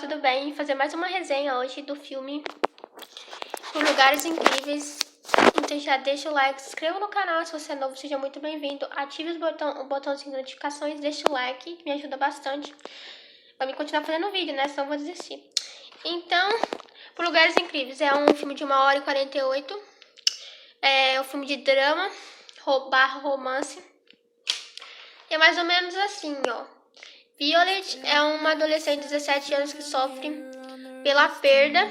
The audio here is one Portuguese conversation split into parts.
tudo bem? Fazer mais uma resenha hoje do filme Por Lugares Incríveis. Então já deixa o like, se inscreva no canal se você é novo, seja muito bem-vindo. Ative o botãozinho de notificações, deixa o like, que me ajuda bastante pra me continuar fazendo vídeo, né? Senão eu vou desistir. Então, Por Lugares Incríveis é um filme de 1h48. É um filme de drama, barra romance. E é mais ou menos assim, ó. Violet é uma adolescente de 17 anos que sofre pela perda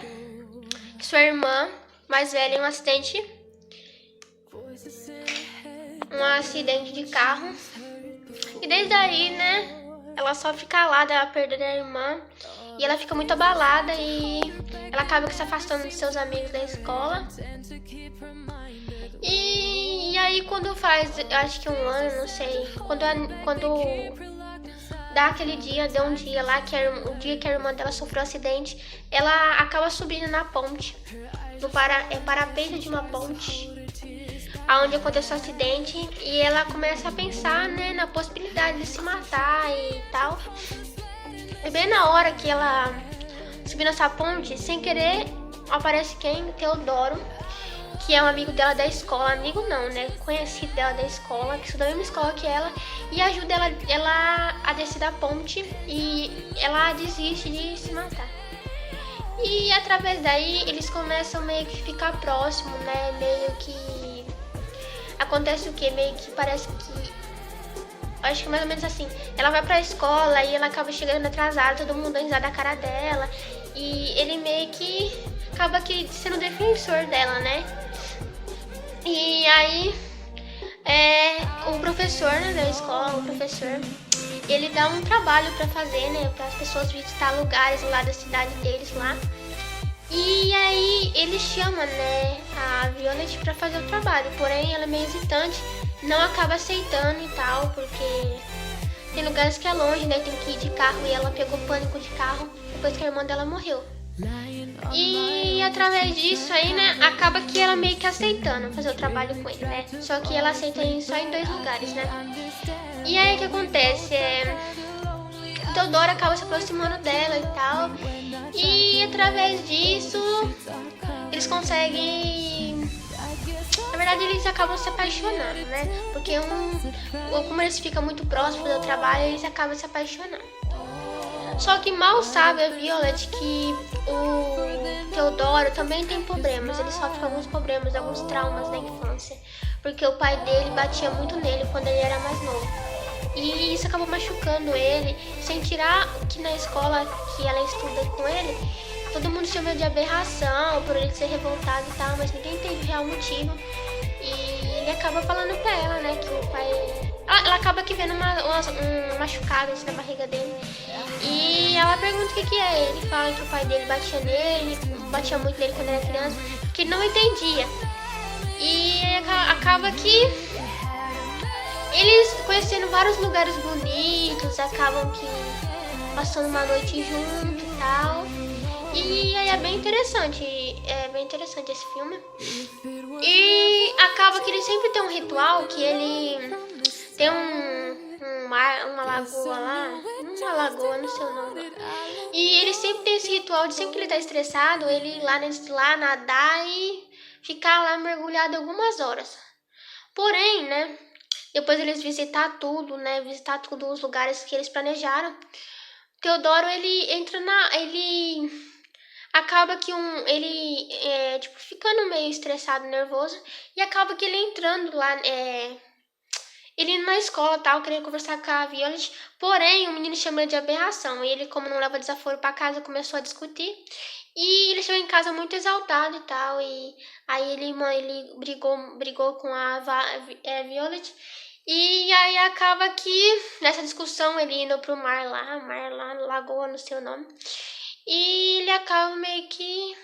de sua irmã mais velha em um acidente de carro. E desde aí, né, ela sofre calada a perda da irmã e ela fica muito abalada e ela acaba se afastando de seus amigos da escola. E aí quando faz, acho que um ano, não sei, quando dá aquele dia, deu um dia lá, o dia que a irmã dela sofreu um acidente, ela acaba subindo na ponte, no parapeito de uma ponte, aonde aconteceu o acidente, e ela começa a pensar, né, na possibilidade de se matar e tal. E bem na hora que ela subiu nessa ponte, sem querer, aparece quem? Teodoro, que é um amigo dela da escola, amigo não, né, conhecido dela da escola, que estuda na mesma escola que ela, e ajuda ela a descer da ponte, e ela desiste de se matar. E através daí, eles começam meio que ficar próximos, né, meio que acontece o que? Meio que parece que, acho que mais ou menos assim, ela vai pra escola e ela acaba chegando atrasada, todo mundo dá risada da cara dela, e ele meio que acaba que sendo defensor dela, né? E aí, o professor, né, da escola, ele dá um trabalho pra fazer, né, para as pessoas visitar lugares lá da cidade deles lá. E aí ele chama, né, a Violet pra fazer o trabalho, porém ela é meio hesitante, não acaba aceitando e tal, porque tem lugares que é longe, né, tem que ir de carro, e ela pegou pânico de carro depois que a irmã dela morreu. E através disso aí, né, acaba que ela meio que aceitando fazer o trabalho com ele, né, só que ela aceita só em 2 lugares, né. E aí o que acontece? Teodoro acaba se aproximando dela e tal, e através disso eles conseguem, na verdade eles acabam se apaixonando, né, porque como eles ficam muito próximos do trabalho, eles acabam se apaixonando. Só que mal sabe a Violet que o Teodoro também tem problemas, ele sofre alguns problemas, alguns traumas na infância, porque o pai dele batia muito nele quando ele era mais novo. E isso acabou machucando ele, sem tirar que na escola que ela estuda com ele, todo mundo chama de aberração, por ele ser revoltado e tal, mas ninguém entende o real motivo. E ele acaba falando pra ela, né, que o pai... Ela acaba que vendo um machucado assim, na barriga dele. E ela pergunta o que é. Ele fala que o pai dele batia muito nele quando era criança, que ele não entendia. E acaba que eles conhecendo vários lugares bonitos, acabam que passando uma noite junto e tal. E aí é bem interessante esse filme. E acaba que ele sempre tem um ritual, que ele tem uma lagoa lá, não sei o nome. E ele sempre tem esse ritual de sempre que ele tá estressado, ele ir lá nadar e ficar lá mergulhado algumas horas. Porém, né, depois eles visitar tudo os lugares que eles planejaram, Teodoro, ele acaba que tipo, ficando meio estressado, nervoso, e acaba que ele entrando lá, ele indo na escola tal, querendo conversar com a Violet, porém o menino chama ele de aberração, e ele, como não leva desaforo pra casa, começou a discutir, e ele chegou em casa muito exaltado e tal, e aí ele brigou com a Violet, e aí acaba que nessa discussão ele indo pro mar lá, lagoa, não sei o nome, e ele acaba meio que,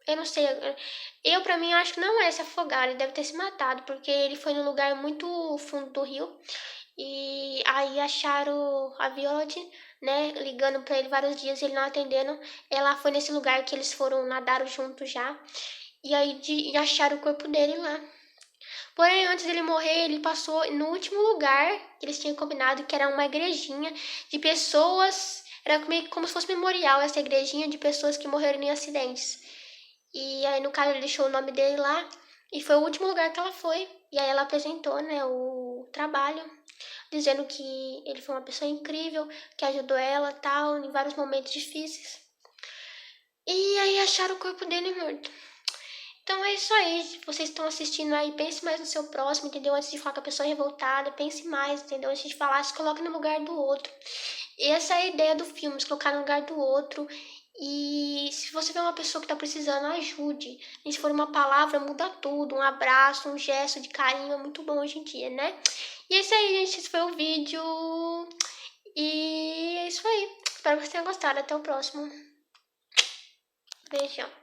eu não sei, pra mim, eu acho que não é se afogar, ele deve ter se matado, porque ele foi num lugar muito fundo do rio, e aí acharam a Violet, né, ligando pra ele vários dias, ele não atendendo, ela foi nesse lugar que eles nadaram juntos já, e aí acharam o corpo dele lá. Porém, antes dele morrer, ele passou no último lugar que eles tinham combinado, que era uma igrejinha de pessoas Era meio que como se fosse memorial, essa igrejinha de pessoas que morreram em acidentes. E aí, no caso, ele deixou o nome dele lá. E foi o último lugar que ela foi. E aí ela apresentou, né, o trabalho, dizendo que ele foi uma pessoa incrível, que ajudou ela, tal, em vários momentos difíceis. E aí acharam o corpo dele morto. Então é isso aí, se vocês estão assistindo aí, pense mais no seu próximo, entendeu? Antes de falar com a pessoa revoltada, pense mais, entendeu? Antes de falar, se coloque no lugar do outro. E essa é a ideia do filme, se colocar no lugar do outro. E se você vê uma pessoa que tá precisando, ajude. E se for uma palavra, muda tudo. Um abraço, um gesto de carinho é muito bom hoje em dia, né? E é isso aí, gente. Esse foi o vídeo. E é isso aí. Espero que você tenha gostado. Até o próximo. Beijão.